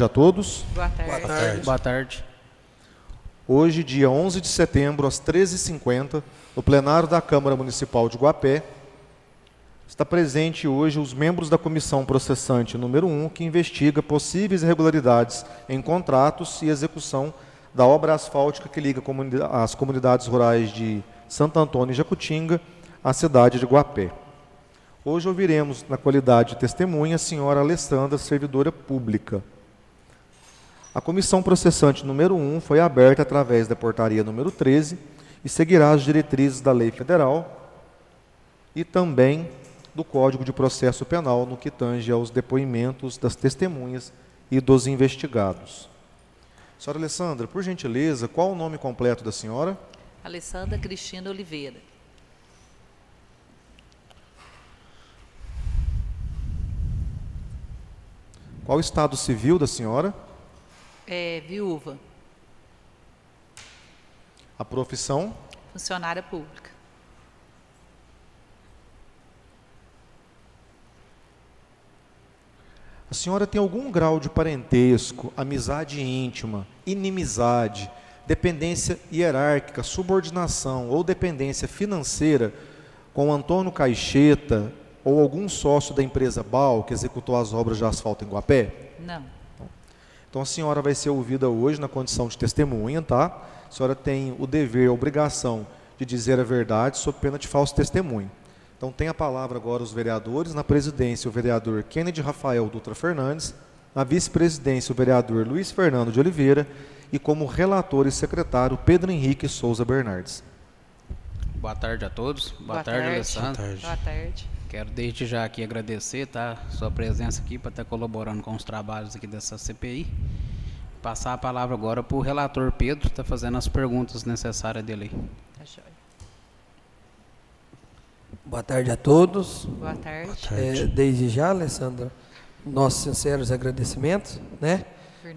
A todos. Boa tarde. Boa tarde. Boa tarde. Hoje, dia 11 de setembro, às 13h50, no plenário da Câmara Municipal de Guapé, está presente hoje os membros da Comissão Processante número 1, que investiga possíveis irregularidades em contratos e execução da obra asfáltica que liga as comunidades rurais de Santo Antônio e Jacutinga à cidade de Guapé. Hoje ouviremos, na qualidade de testemunha, a senhora Alessandra, servidora pública. A comissão processante número 1 foi aberta através da portaria número 13 e seguirá as diretrizes da lei federal e também do Código de Processo Penal no que tange aos depoimentos das testemunhas e dos investigados. Senhora Alessandra, por gentileza, qual o nome completo da senhora? Alessandra Cristina Oliveira. Qual o estado civil da senhora? Viúva. A profissão? Funcionária pública. A senhora tem algum grau de parentesco, amizade íntima, inimizade, dependência hierárquica, subordinação ou dependência financeira com Antônio Caixeta ou algum sócio da empresa BAL que executou as obras de asfalto em Guapé? Não. Então a senhora vai ser ouvida hoje na condição de testemunha, tá? A senhora tem o dever, a obrigação de dizer a verdade sob pena de falso testemunho. Então tem a palavra agora os vereadores, na presidência o vereador Kennedy Rafael Dutra Fernandes, na vice-presidência o vereador Luiz Fernando de Oliveira e como relator e secretário Pedro Henrique Souza Bernardes. Boa tarde a todos. Boa tarde, Alessandra. Boa tarde. Quero desde já aqui agradecer, tá, sua presença aqui para estar colaborando com os trabalhos aqui dessa CPI. Passar a palavra agora para o relator Pedro, está fazendo as perguntas necessárias dele aí. Tá joia. Boa tarde a todos. Boa tarde. Desde já, Alessandra, nossos sinceros agradecimentos, né,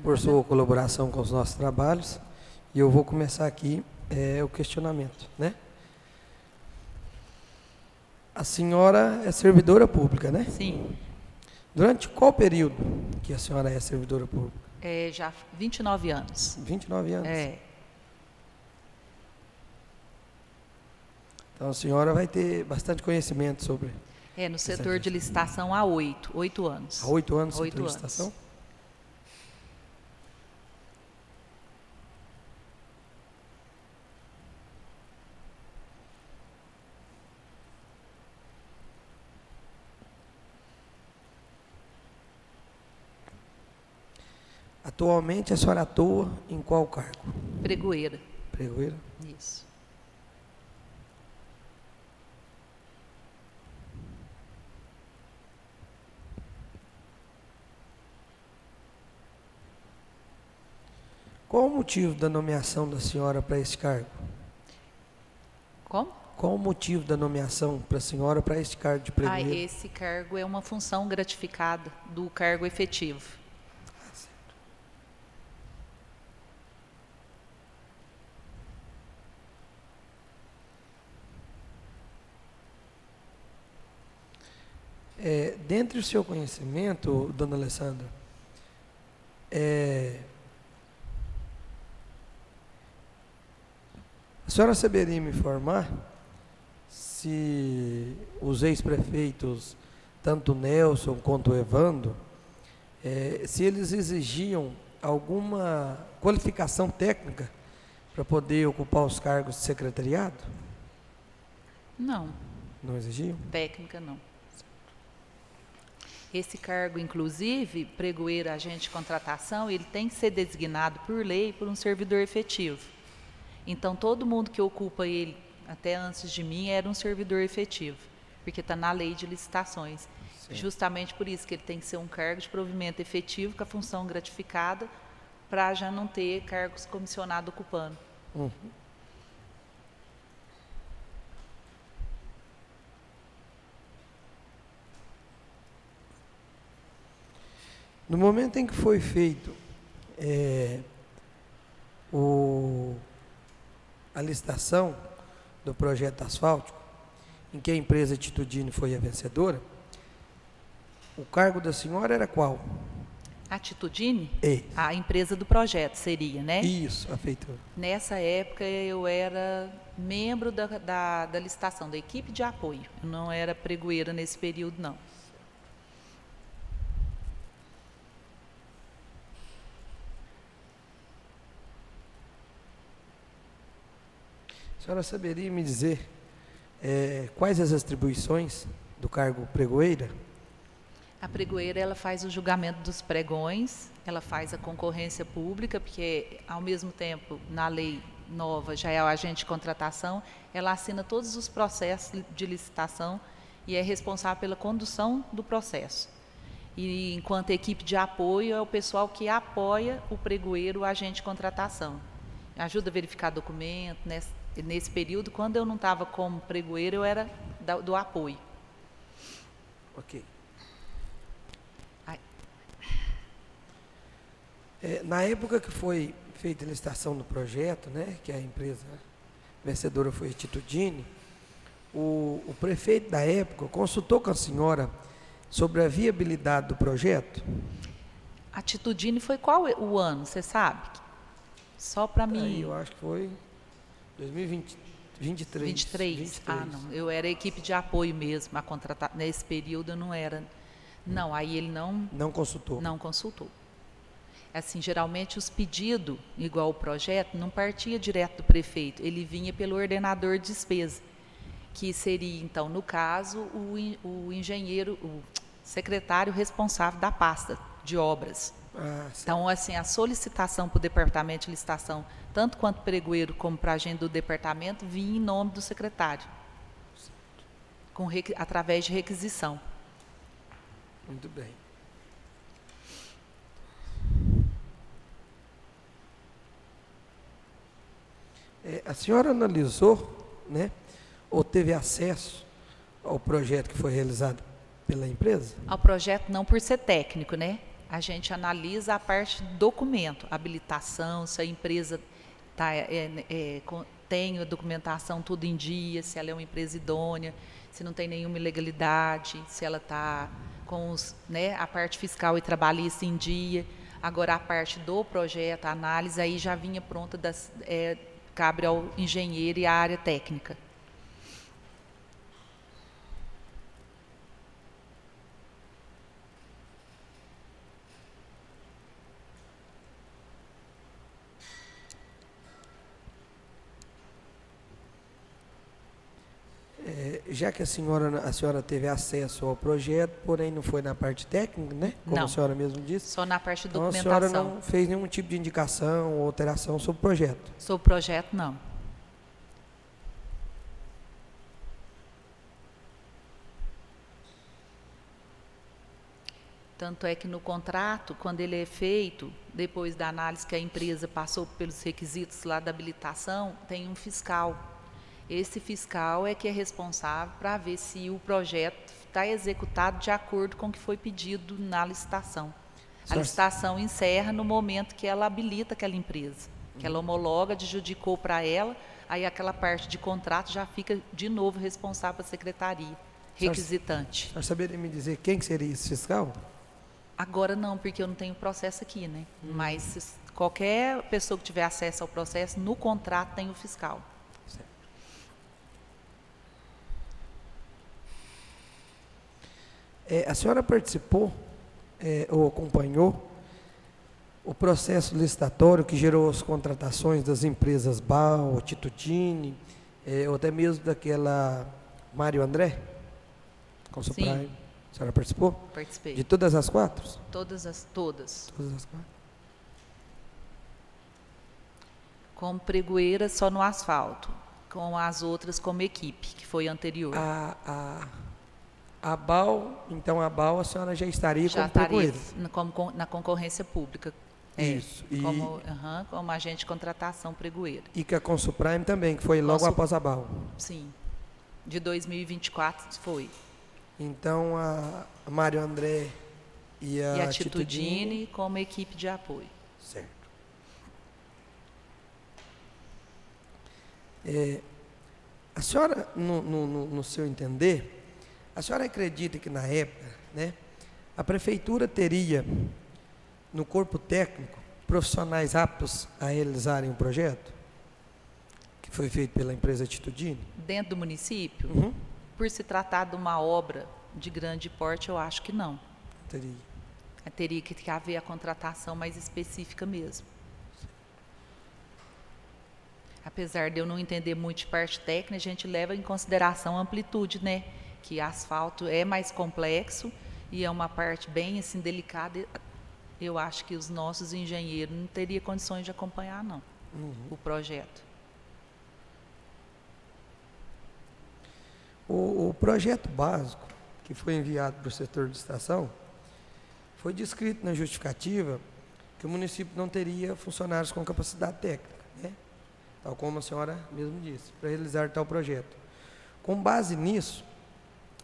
por sua colaboração com os nossos trabalhos. E eu vou começar aqui o questionamento, né? A senhora é servidora pública, né? Sim. Durante qual período que a senhora é servidora pública? Já 29 anos. 29 anos. É. Então a senhora vai ter bastante conhecimento sobre... No setor de licitação há 8 anos. Há 8 anos Oito de anos. licitação? Atualmente a senhora atua em qual cargo? Pregoeira. Pregoeira? Isso. Qual o motivo da nomeação da senhora para esse cargo? Como? Qual o motivo da nomeação para a senhora para esse cargo de pregoeira? Esse cargo é uma função gratificada do cargo efetivo. Dentre o seu conhecimento, dona Alessandra, a senhora saberia me informar se os ex-prefeitos, tanto o Nelson quanto o Evandro, se eles exigiam alguma qualificação técnica para poder ocupar os cargos de secretariado? Não. Não exigiam? Técnica, não. Esse cargo, inclusive, pregoeiro, agente de contratação, ele tem que ser designado por lei por um servidor efetivo. Então, todo mundo que ocupa ele, até antes de mim, era um servidor efetivo, porque está na lei de licitações. Sim. Justamente por isso que ele tem que ser um cargo de provimento efetivo, com a função gratificada, para já não ter cargos comissionados ocupando. Uhum. No momento em que foi feito a licitação do projeto asfáltico, em que a empresa Titudine foi a vencedora, o cargo da senhora era qual? Atitudine? É. A empresa do projeto seria, né? Isso, a feitura. Nessa época eu era membro da licitação, da equipe de apoio. Eu não era pregoeira nesse período, não. A senhora saberia me dizer quais as atribuições do cargo pregoeira? A pregoeira, ela faz o julgamento dos pregões, ela faz a concorrência pública, porque, ao mesmo tempo, na lei nova, já é o agente de contratação, ela assina todos os processos de licitação e é responsável pela condução do processo. E, enquanto equipe de apoio, é o pessoal que apoia o pregoeiro, o agente de contratação. Ajuda a verificar documento. Nesse período, quando eu não estava como pregoeiro, eu era do apoio. Ok. Na época que foi feita a licitação do projeto, né, que a empresa vencedora foi a Atitudine, o prefeito da época consultou com a senhora sobre a viabilidade do projeto? A Atitudine foi qual o ano, você sabe? Só para mim. Aí eu acho que foi 2023. 23? Ah, não. Eu era equipe de apoio mesmo, a contratar. Nesse período eu não era. Não, aí ele não consultou. Não consultou. Assim, geralmente os pedidos, igual o projeto, não partia direto do prefeito, ele vinha pelo ordenador de despesa, que seria, então, no caso, o engenheiro, o secretário responsável da pasta de obras. Então, assim, a solicitação para o departamento de licitação, tanto quanto pregoeiro como para a agenda do departamento, vinha em nome do secretário, através de requisição. Muito bem. A senhora analisou, né, ou teve acesso ao projeto que foi realizado pela empresa? Ao projeto não, por ser técnico, né? A gente analisa a parte do documento, habilitação, se a empresa tem a documentação tudo em dia, se ela é uma empresa idônea, se não tem nenhuma ilegalidade, se ela está com a parte fiscal e trabalhista em dia. Agora, a parte do projeto, a análise, aí já vinha pronta, cabe ao engenheiro e à área técnica. Já que a senhora teve acesso ao projeto, porém não foi na parte técnica, né? Como não, a senhora mesmo disse. Só na parte de então, documentação. A senhora não fez nenhum tipo de indicação ou alteração sobre o projeto? Sobre o projeto, não. Tanto é que no contrato, quando ele é feito, depois da análise que a empresa passou pelos requisitos lá da habilitação, tem um fiscal. Esse fiscal é que é responsável para ver se o projeto está executado de acordo com o que foi pedido na licitação. A licitação encerra no momento que ela habilita aquela empresa, que ela homologa, adjudicou para ela, aí aquela parte de contrato já fica de novo responsável para a secretaria, requisitante. A senhora saberia me dizer quem que seria esse fiscal? Agora não, porque eu não tenho processo aqui, né? Mas qualquer pessoa que tiver acesso ao processo, no contrato tem o fiscal. A senhora participou ou acompanhou o processo licitatório que gerou as contratações das empresas BAL, Atitudine, ou até mesmo daquela Mário André? Sim. A senhora participou? Participei. De todas as quatro? Todas. Todas as quatro. Como pregoeira só no asfalto, com as outras como equipe, que foi anterior. A BAL, então a BAL a senhora já estaria como pregoeira? Na concorrência pública. Isso. Como agente de contratação pregoeira. E com a Consuprime também, que foi logo após a BAL? Sim. De 2024 foi. Então a Mário André e a Atitudine como equipe de apoio. Certo. A senhora, no seu entender, a senhora acredita que na época, né, a prefeitura teria no corpo técnico profissionais aptos a realizarem o projeto que foi feito pela empresa Atitudine? Dentro do município, Uhum. por se tratar de uma obra de grande porte, eu acho que não. Teria. Teria que haver a contratação mais específica mesmo. Apesar de eu não entender muito de parte técnica, a gente leva em consideração a amplitude, né? Que asfalto é mais complexo e é uma parte bem assim delicada. Eu acho que os nossos engenheiros não teriam condições de acompanhar, não, o projeto. O projeto básico que foi enviado para o setor de estação foi descrito na justificativa que o município não teria funcionários com capacidade técnica, né? Tal como a senhora mesmo disse, para realizar tal projeto. Com base nisso,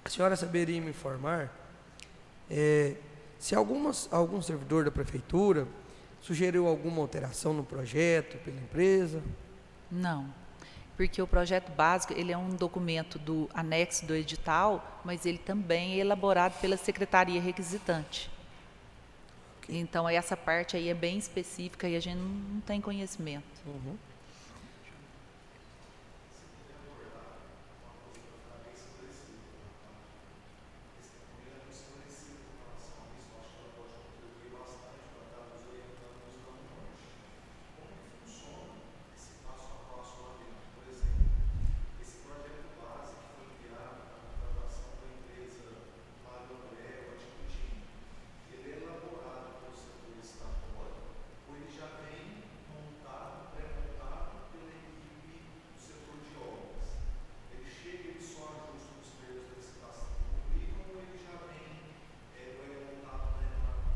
a senhora saberia me informar se algum servidor da prefeitura sugeriu alguma alteração no projeto pela empresa? Não, porque o projeto básico ele é um documento do anexo do edital, mas ele também é elaborado pela secretaria requisitante. Então essa parte aí é bem específica e a gente não tem conhecimento. Uhum.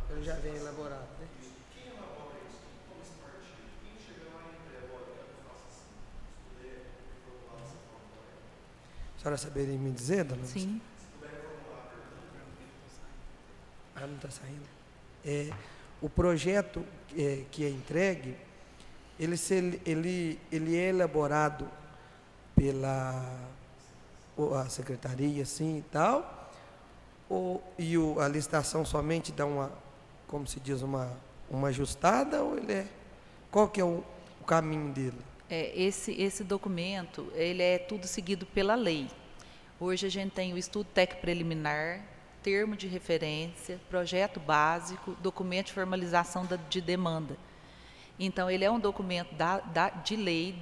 Ele já vem elaborado, né? A senhora saberia me dizer, dona Lúcia? Sim. Ah, não está saindo. O projeto que é entregue, ele é elaborado pela a secretaria, assim, e tal, a licitação somente dá uma, como se diz, uma ajustada, ou qual que é o caminho dele? Esse documento, ele é tudo seguido pela lei. Hoje a gente tem o estudo técnico preliminar, termo de referência, projeto básico, documento de formalização de demanda. Então, ele é um documento de lei,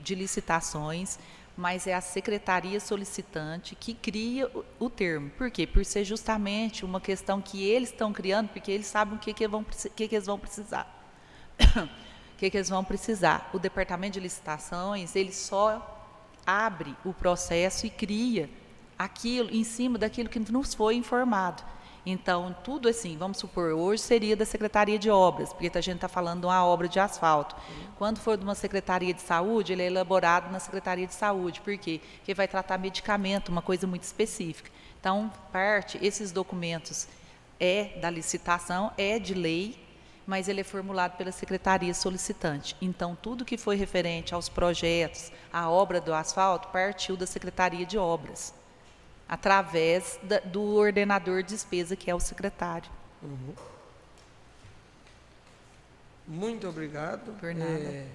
de licitações, mas é a secretaria solicitante que cria o termo. Por quê? Por ser justamente uma questão que eles estão criando, porque eles sabem o que eles vão precisar. O que eles vão precisar? O departamento de licitações, ele só abre o processo e cria aquilo em cima daquilo que nos foi informado. Então, tudo assim, vamos supor, hoje seria da Secretaria de Obras, porque a gente está falando de uma obra de asfalto. Quando for de uma Secretaria de Saúde, ele é elaborado na Secretaria de Saúde. Por quê? Porque vai tratar medicamento, uma coisa muito específica. Então, esses documentos da licitação, é de lei, mas ele é formulado pela Secretaria solicitante. Então, tudo que foi referente aos projetos, à obra do asfalto, partiu da Secretaria de Obras, através do ordenador de despesa, que é o secretário. Uhum. Muito obrigado. Por nada.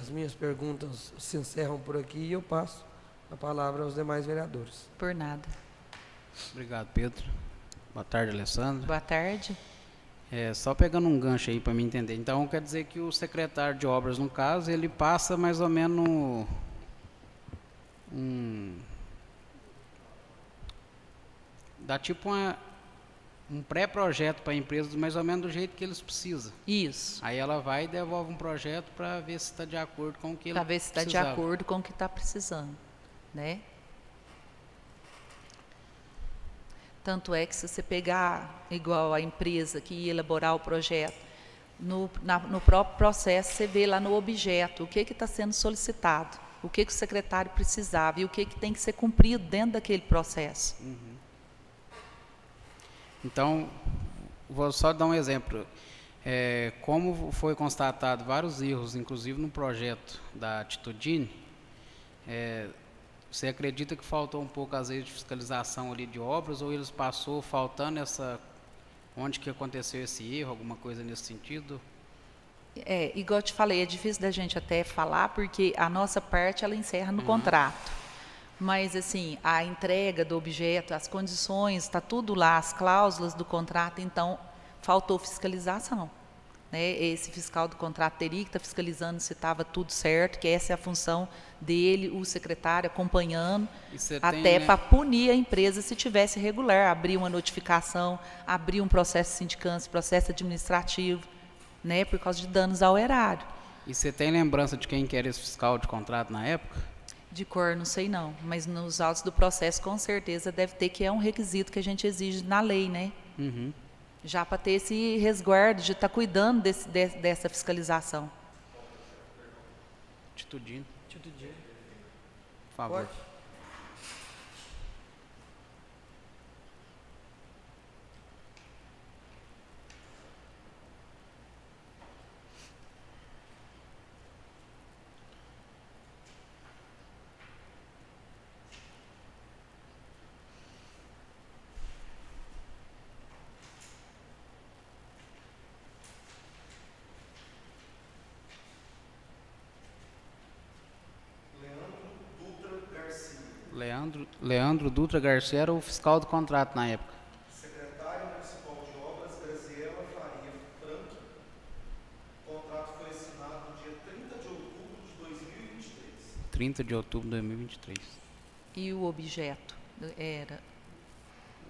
As minhas perguntas se encerram por aqui e eu passo a palavra aos demais vereadores. Por nada. Obrigado, Pedro. Boa tarde, Alessandro. Boa tarde. Só pegando um gancho aí para me entender. Então, quer dizer que o secretário de obras, no caso, ele passa mais ou menos dá tipo um pré-projeto para a empresa, mais ou menos do jeito que eles precisam. Isso. Aí ela vai e devolve um projeto para ver se está de acordo com o que ele Para ver se está de precisava. acordo com o que está precisando, né? Tanto é que se você pegar igual a empresa que ia elaborar o projeto, no próprio processo você vê lá no objeto o que está sendo solicitado, o que o secretário precisava e o que tem que ser cumprido dentro daquele processo. Então, vou só dar um exemplo. Como foi constatado vários erros, inclusive no projeto da Atitudine, você acredita que faltou um pouco, às vezes, de fiscalização ali de obras, ou eles passou faltando onde que aconteceu esse erro, alguma coisa nesse sentido? Igual eu te falei, é difícil da gente até falar, porque a nossa parte, ela encerra no contrato. Mas, assim, a entrega do objeto, as condições, está tudo lá, as cláusulas do contrato, então, faltou fiscalização. Né? Esse fiscal do contrato teria que estar fiscalizando se estava tudo certo, que essa é a função dele, o secretário acompanhando, até para punir a empresa se tivesse irregular, abrir uma notificação, abrir um processo de sindicância, processo administrativo, né, por causa de danos ao erário. E você tem lembrança de quem que era esse fiscal de contrato na época? De cor, não sei não, mas nos autos do processo, com certeza, deve ter, que é um requisito que a gente exige na lei, né? Uhum. Já para ter esse resguardo de estar cuidando dessa fiscalização. Titudino. Titudino. Por favor. Pode? Leandro Dutra Garcia era o fiscal do contrato na época. Secretária Municipal de Obras, Graziela Faria Frank. O contrato foi assinado no dia 30 de outubro de 2023. 30 de outubro de 2023. E o objeto era?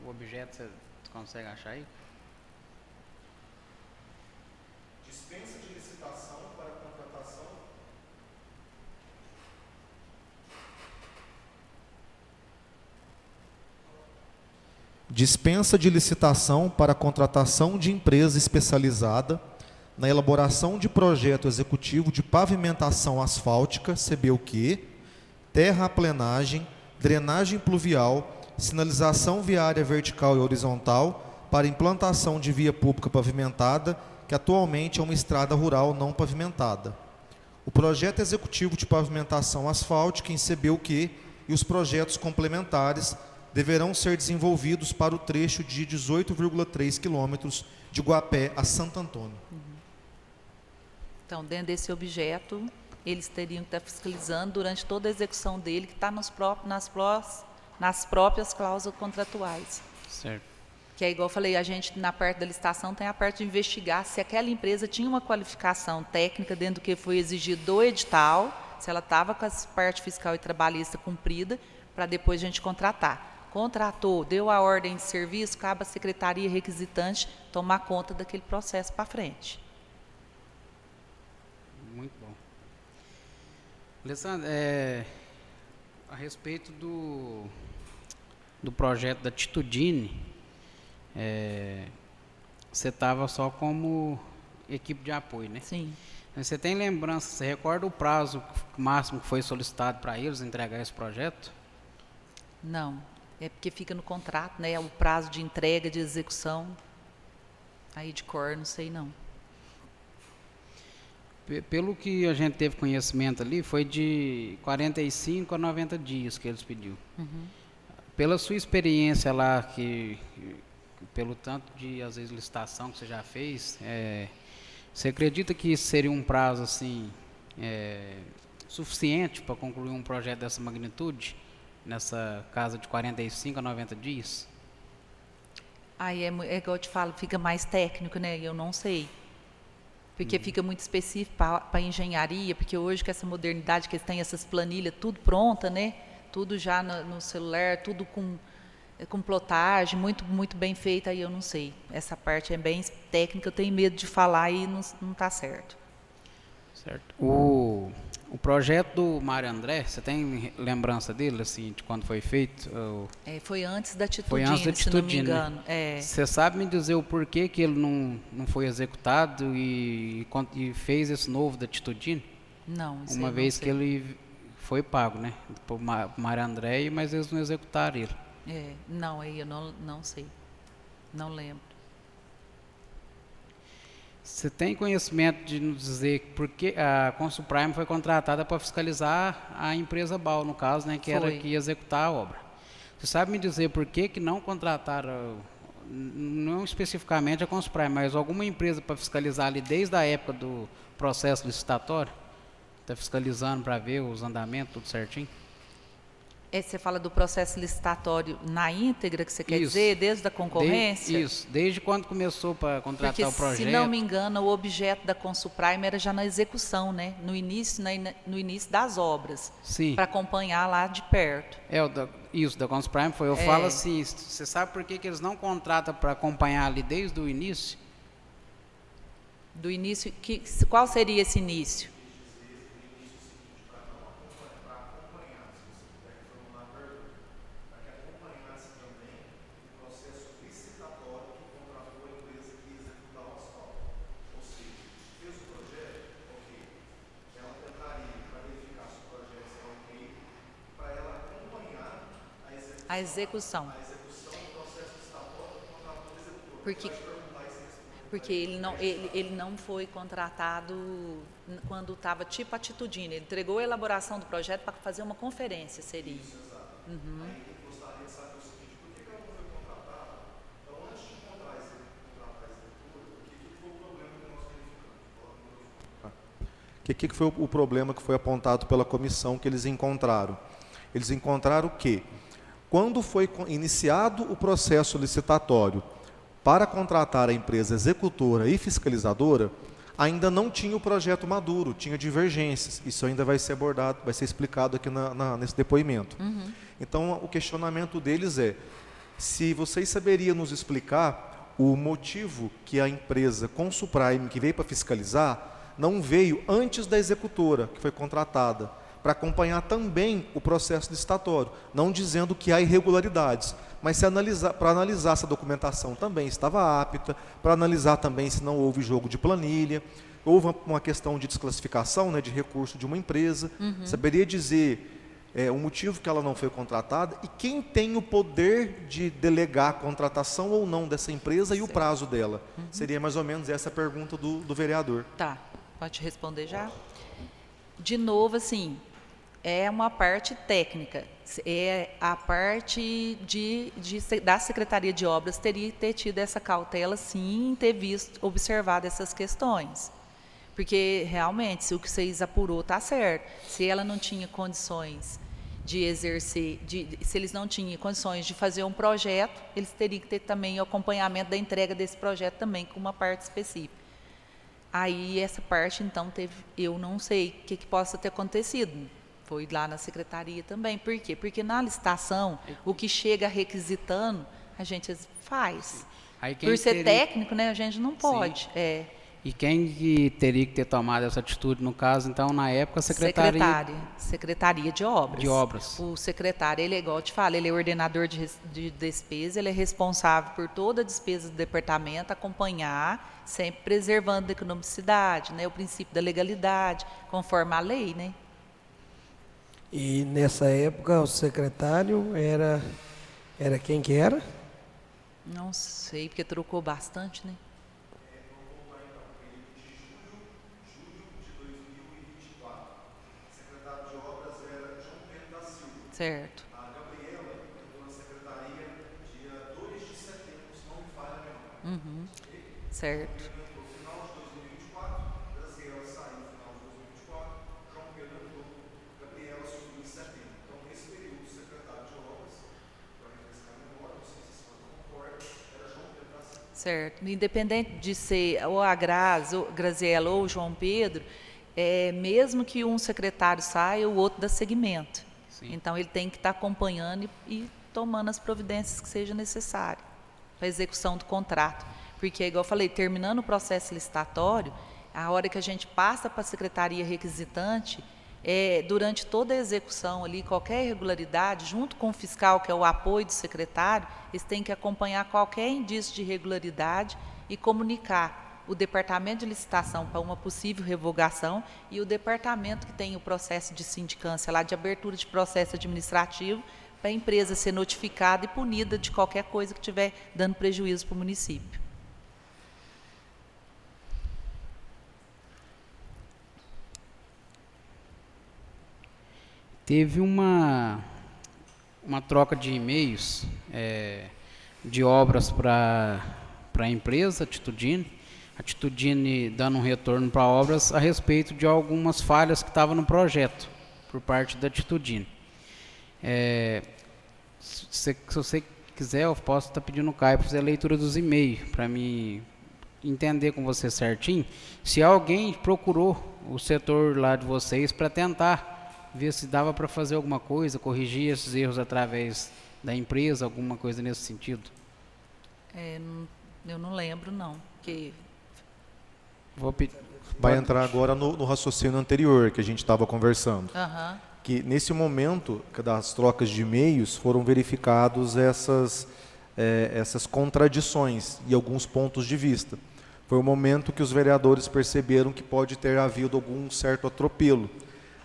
O objeto você consegue achar aí? Dispensa de licitação para contratação. Dispensa de licitação para contratação de empresa especializada na elaboração de projeto executivo de pavimentação asfáltica, CBUQ, terraplenagem, drenagem pluvial, sinalização viária vertical e horizontal para implantação de via pública pavimentada, que atualmente é uma estrada rural não pavimentada. O projeto executivo de pavimentação asfáltica em CBUQ e os projetos complementares deverão ser desenvolvidos para o trecho de 18,3 quilômetros de Guapé a Santo Antônio. Então, dentro desse objeto, eles teriam que estar fiscalizando durante toda a execução dele, que está nas próprias cláusulas contratuais. Certo. Que é igual eu falei, a gente, na parte da licitação, tem a parte de investigar se aquela empresa tinha uma qualificação técnica dentro do que foi exigido do edital, se ela estava com a parte fiscal e trabalhista cumprida, para depois a gente contratar. Contratou, deu a ordem de serviço, cabe à secretaria requisitante tomar conta daquele processo para frente. Muito bom. Alessandra, a respeito do projeto da Titudine, você estava só como equipe de apoio, né? Sim. Você tem lembrança, você recorda o prazo máximo que foi solicitado para eles entregar esse projeto? Não, é porque fica no contrato, né? O prazo de entrega, de execução. Aí de cor, não sei não. Pelo que a gente teve conhecimento ali, foi de 45 a 90 dias que eles pediu. Uhum. Pela sua experiência lá, pelo tanto de, às vezes, licitação que você já fez, você acredita que isso seria um prazo assim, suficiente para concluir um projeto dessa magnitude, nessa casa de 45 a 90 dias? Aí é igual eu te falo, fica mais técnico, né? Eu não sei. Porque fica muito específico para engenharia, porque hoje com essa modernidade que eles têm essas planilhas tudo pronta, né? Tudo já no celular, tudo com plotagem, muito, muito bem feita, aí eu não sei. Essa parte é bem técnica, eu tenho medo de falar e não está certo. Certo. O projeto do Mário André, você tem lembrança dele, assim, de quando foi feito? Foi antes da Titudine, foi antes da se não me Titudine, engano. Né? Você sabe me dizer o porquê que ele não foi executado e fez esse novo da Titudine? Não, isso uma eu vez não sei. que ele foi pago, né? Por Mário André, mas eles não executaram ele. Não, aí eu não sei. Não lembro. Você tem conhecimento de nos dizer por que a Consulprime foi contratada para fiscalizar a empresa BAL, no caso, né, que era que ia executar a obra? Você sabe me dizer por que não contrataram, não especificamente a Consprime, mas alguma empresa para fiscalizar ali desde a época do processo licitatório? Está fiscalizando para ver os andamentos, tudo certinho? Você fala do processo licitatório na íntegra, que você quer Isso. dizer, desde a concorrência? Isso, desde quando começou para contratar Porque, o projeto. se não me engano, o objeto da Consuprime era já na execução, né? No início das obras, Sim. para acompanhar lá de perto. Isso, da Consprime foi. Eu falo assim, você sabe por que eles não contratam para acompanhar ali desde o início? Do início, qual seria esse início? A execução. Porque ele não foi contratado quando estava tipo atitudinho. Ele entregou a elaboração do projeto para fazer uma conferência, seria. Uhum. O que foi o problema que foi apontado pela comissão que eles encontraram? Eles encontraram que, quando foi iniciado o processo licitatório para contratar a empresa executora e fiscalizadora, ainda não tinha o projeto maduro, tinha divergências. Isso ainda vai ser abordado, vai ser explicado aqui nesse depoimento. Uhum. Então, o questionamento deles é, se vocês saberiam nos explicar o motivo que a empresa Consuprime, que veio para fiscalizar, não veio antes da executora, que foi contratada, para acompanhar também o processo licitatório, não dizendo que há irregularidades, mas para analisar se a documentação também estava apta, para analisar também se não houve jogo de planilha, houve uma questão de desclassificação, né, de recurso de uma empresa. Saberia dizer o motivo que ela não foi contratada e quem tem o poder de delegar a contratação ou não dessa empresa e o prazo dela. Seria mais ou menos essa a pergunta do vereador. Tá, pode responder já? De novo, assim, é uma parte técnica, é a parte da Secretaria de Obras teria que ter tido essa cautela, sim, ter observado essas questões. Porque, realmente, se o que vocês apurou está certo, se ela não tinha condições de exercer, se eles não tinham condições de fazer um projeto, eles teriam que ter também o acompanhamento da entrega desse projeto também, com uma parte específica. Aí, essa parte, então, eu não sei o que possa ter acontecido. Foi lá na secretaria também. Por quê? Porque na licitação, o que chega requisitando, a gente faz. Aí Por ser técnico, né, a gente não pode. E quem que teria que ter tomado essa atitude, no caso, então, na época, a Secretaria de Obras. De Obras. O secretário, ele é igual eu te falo, ele é ordenador de despesa, ele é responsável por toda a despesa do departamento, acompanhar, sempre preservando a economicidade, né, o princípio da legalidade, conforme a lei, né? E nessa época o secretário era quem que era? Não sei, porque trocou bastante, né? Certo. A Gabriela entrou na secretaria dia 2 de setembro, se não me falha a memória. Certo. No final de 2024, Graziela saiu no final de 2024, João Pedro entrou, Gabriela subiu em setembro. Então, nesse período, o secretário de obras, para refrescar a memória, não sei se vocês concordam, era João Pedro da Silva. Certo. Independente de ser ou a Graziela ou o João Pedro, mesmo que um secretário saia, o outro dá seguimento. Sim. Então, ele tem que estar acompanhando e tomando as providências que sejam necessárias para a execução do contrato. Porque, igual eu falei, terminando o processo licitatório, a hora que a gente passa para a secretaria requisitante, durante toda a execução ali, qualquer irregularidade, junto com o fiscal, que é o apoio do secretário, eles têm que acompanhar qualquer indício de irregularidade e comunicar o departamento de licitação para uma possível revogação e o departamento que tem o processo de sindicância lá, de abertura de processo administrativo, para a empresa ser notificada e punida de qualquer coisa que estiver dando prejuízo para o município. Teve uma troca de e-mails de obras para a empresa Atitudine, dando um retorno para obras a respeito de algumas falhas que estavam no projeto por parte da Atitudine. Se você quiser, eu posso estar pedindo o Caio para fazer a leitura dos e-mails, para me entender com você certinho, se alguém procurou o setor lá de vocês para tentar ver se dava para fazer alguma coisa, corrigir esses erros através da empresa, alguma coisa nesse sentido. Eu não lembro, não. Que... Vai entrar agora no raciocínio anterior que a gente estava conversando. Aham. Que nesse momento das trocas de e-mails foram verificados essas contradições e alguns pontos de vista. Foi o momento que os vereadores perceberam que pode ter havido algum certo atropelo.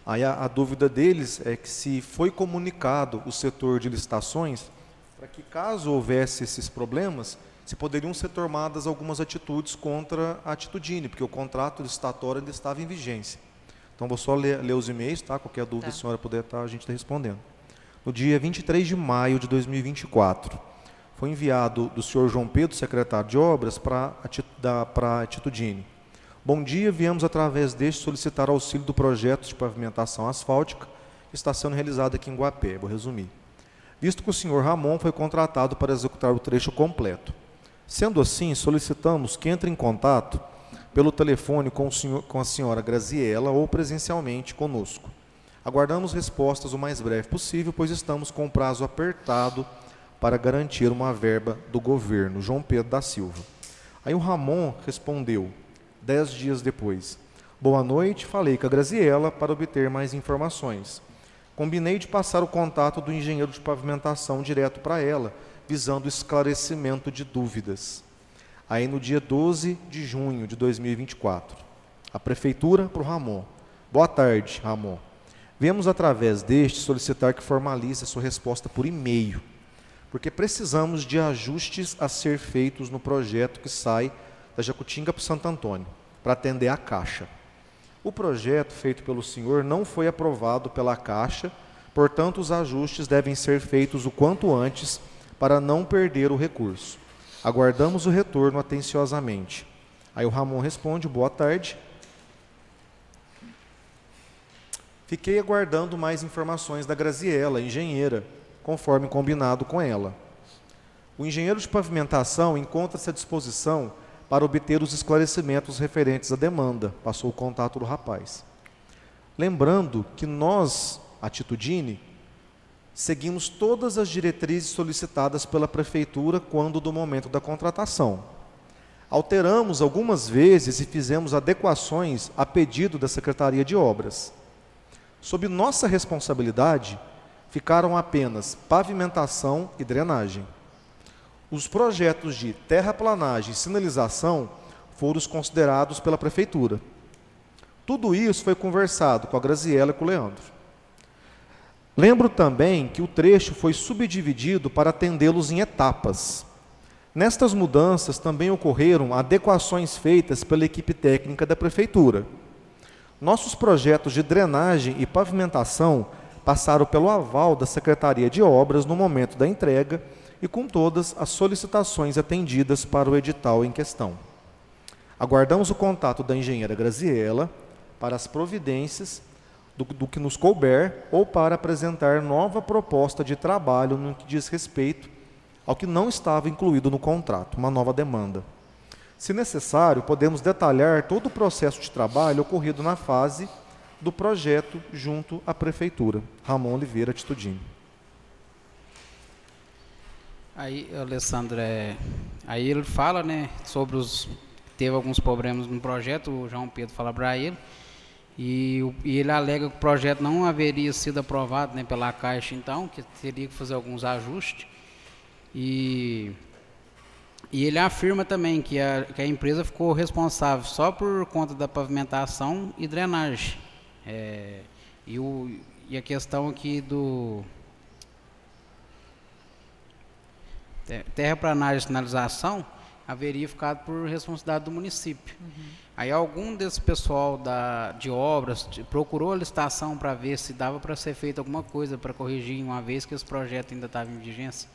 Aí a dúvida deles é que se foi comunicado o setor de licitações, para que caso houvesse esses problemas, se poderiam ser tomadas algumas atitudes contra a Atitudine, porque o contrato licitatório ainda estava em vigência. Então, vou só ler os e-mails, tá? Qualquer dúvida, a senhora puder, a gente está respondendo. No dia 23 de maio de 2024, foi enviado do senhor João Pedro, secretário de Obras, para a Atitudine. Bom dia, viemos através deste solicitar auxílio do projeto de pavimentação asfáltica que está sendo realizado aqui em Guapé. Vou resumir. Visto que o senhor Ramon foi contratado para executar o trecho completo. Sendo assim, solicitamos que entre em contato pelo telefone com a senhora Graziela ou presencialmente conosco. Aguardamos respostas o mais breve possível, pois estamos com um prazo apertado para garantir uma verba do governo. João Pedro da Silva. Aí o Ramon respondeu, 10 dias depois. Boa noite, falei com a Graziela para obter mais informações. Combinei de passar o contato do engenheiro de pavimentação direto para ela, visando o esclarecimento de dúvidas. Aí no dia 12 de junho de 2024, a prefeitura para o Ramon. Boa tarde, Ramon. Viemos através deste solicitar que formalize a sua resposta por e-mail, porque precisamos de ajustes a ser feitos no projeto que sai da Jacutinga para o Santo Antônio, para atender a Caixa. O projeto feito pelo senhor não foi aprovado pela Caixa, portanto os ajustes devem ser feitos o quanto antes para não perder o recurso. Aguardamos o retorno atenciosamente. Aí o Ramon responde, boa tarde. Fiquei aguardando mais informações da Graziela, engenheira, conforme combinado com ela. O engenheiro de pavimentação encontra-se à disposição para obter os esclarecimentos referentes à demanda. Passou o contato do rapaz. Lembrando que nós, Atitudine, seguimos todas as diretrizes solicitadas pela prefeitura quando do momento da contratação. Alteramos algumas vezes e fizemos adequações a pedido da Secretaria de Obras. Sob nossa responsabilidade, ficaram apenas pavimentação e drenagem. Os projetos de terraplanagem e sinalização foram os considerados pela prefeitura. Tudo isso foi conversado com a Graziela e com o Leandro. Lembro também que o trecho foi subdividido para atendê-los em etapas. Nestas mudanças também ocorreram adequações feitas pela equipe técnica da prefeitura. Nossos projetos de drenagem e pavimentação passaram pelo aval da Secretaria de Obras no momento da entrega e com todas as solicitações atendidas para o edital em questão. Aguardamos o contato da engenheira Graziela para as providências do que nos couber ou para apresentar nova proposta de trabalho no que diz respeito ao que não estava incluído no contrato, uma nova demanda. Se necessário, podemos detalhar todo o processo de trabalho ocorrido na fase do projeto junto à prefeitura. Ramon Oliveira, Atitudine. Aí, Alessandro, aí ele fala, né, sobre teve alguns problemas no projeto, o João Pedro fala para ele, e ele alega que o projeto não haveria sido aprovado, né, pela Caixa, então, que teria que fazer alguns ajustes, e ele afirma também que a empresa ficou responsável só por conta da pavimentação e drenagem. E a questão aqui do terraplanagem e sinalização haveria ficado por responsabilidade do município. Aí algum desse pessoal de obras procurou a licitação para ver se dava para ser feita alguma coisa para corrigir, uma vez que esse projeto ainda estava em vigência?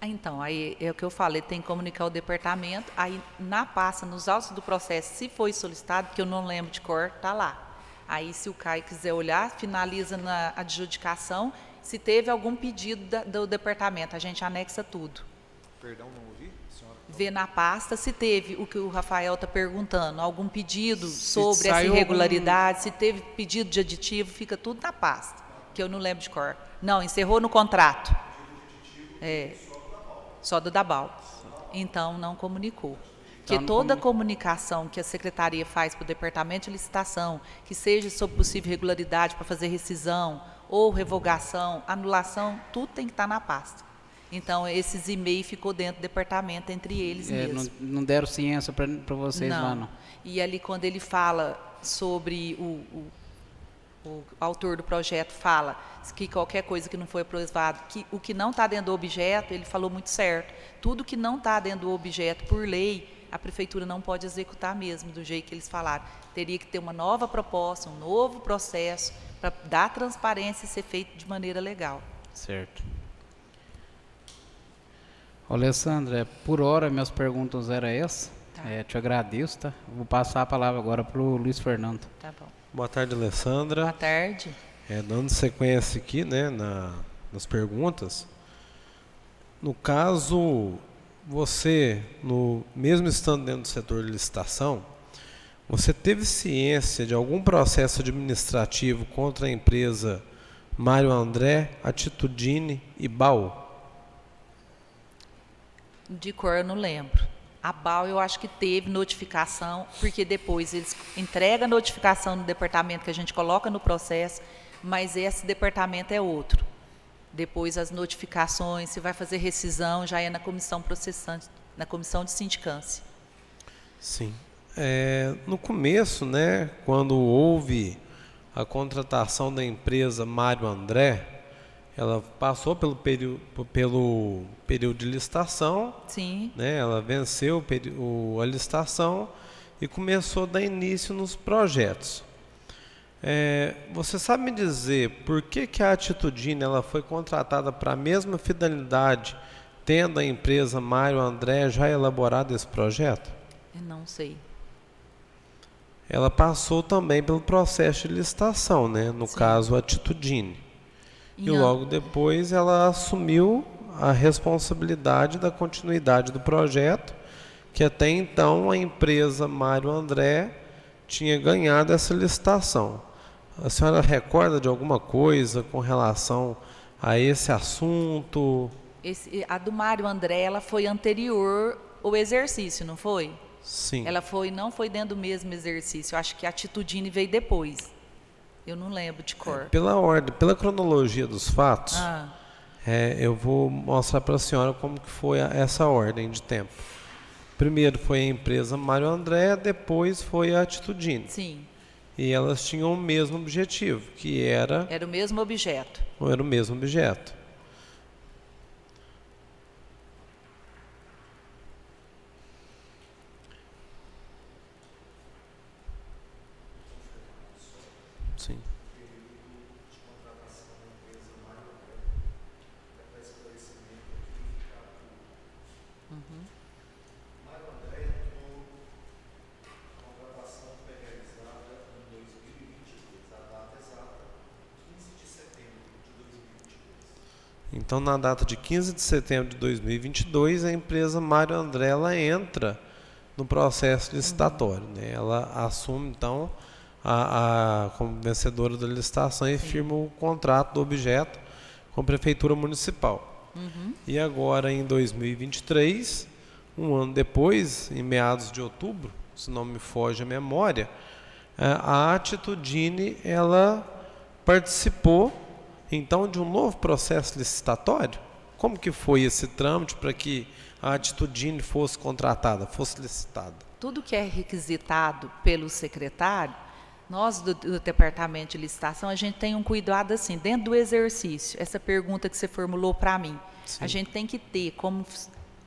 Então, aí é o que eu falei, tem que comunicar o departamento, aí na pasta, nos autos do processo, se foi solicitado, que eu não lembro de cor, está lá. Aí, se o CAI quiser olhar, finaliza na adjudicação, se teve algum pedido do departamento, a gente anexa tudo. Perdão, não ouvi, senhora? Vê na pasta se teve o que o Rafael está perguntando, algum pedido sobre essa saiu irregularidade, se teve pedido de aditivo, fica tudo na pasta, que eu não lembro de cor. Não, encerrou no contrato. Só do Dabal. Então, não comunicou. Porque Então, não toda comunicação que a secretaria faz para o departamento de licitação, que seja sobre possível irregularidade para fazer rescisão ou revogação, anulação, tudo tem que estar na pasta. Então, esses e-mails ficou dentro do departamento, entre eles mesmos. Não deram ciência para vocês lá, não. E ali, quando ele fala sobre o autor do projeto fala que qualquer coisa que não foi aprovado, que o que não está dentro do objeto, ele falou muito certo. Tudo que não está dentro do objeto, por lei, a prefeitura não pode executar mesmo, do jeito que eles falaram. Teria que ter uma nova proposta, um novo processo, para dar transparência e ser feito de maneira legal. Certo. Alessandra, por hora minhas perguntas eram essas. Tá. Te agradeço, tá? Vou passar a palavra agora para o Luiz Fernando. Tá bom. Boa tarde, Alessandra. Boa tarde. Dando sequência aqui, né, nas perguntas. No caso, você, mesmo estando dentro do setor de licitação, você teve ciência de algum processo administrativo contra a empresa Mário André, Atitudine e BAU? De cor eu não lembro. A BAU eu acho que teve notificação, porque depois eles entregam a notificação no departamento que a gente coloca no processo, mas esse departamento é outro. Depois as notificações, se vai fazer rescisão, já é na comissão processante, na comissão de sindicância. Sim. No começo, né, quando houve a contratação da empresa Mário André, ela passou pelo período de licitação. Sim. Né, ela venceu a licitação e começou a dar início nos projetos. Você sabe me dizer por que a Atitudine ela foi contratada para a mesma finalidade, tendo a empresa Mário André já elaborado esse projeto? Eu não sei. Ela passou também pelo processo de licitação, né? No Sim. caso, a Atitudine. E logo depois ela assumiu a responsabilidade da continuidade do projeto, que até então a empresa Mário André tinha ganhado essa licitação. A senhora recorda de alguma coisa com relação a esse assunto? A do Mário André, ela foi anterior ao exercício, não foi? Sim. Ela não foi dentro do mesmo exercício. Eu acho que a Atitudine veio depois. Eu não lembro de cor. Pela ordem, pela cronologia dos fatos, eu vou mostrar para a senhora como que foi essa ordem de tempo. Primeiro foi a empresa Mário André, depois foi a Atitudine. Sim. E elas tinham o mesmo objetivo, que era... Era o mesmo objeto. Era o mesmo objeto. Sim. Então, na data de 15 de setembro de 2022, a empresa Mário André ela entra no processo licitatório. Né? Ela assume, então, como vencedora da licitação e firma o contrato do objeto com a Prefeitura Municipal. E agora, em 2023, um ano depois, em meados de outubro, se não me foge a memória, a Atitudine ela participou então de um novo processo licitatório. Como que foi esse trâmite para que a Atitudine fosse contratada, fosse licitada? Tudo que é requisitado pelo secretário, nós do departamento de licitação, a gente tem um cuidado assim, dentro do exercício, essa pergunta que você formulou para mim, Sim. a gente tem que ter, como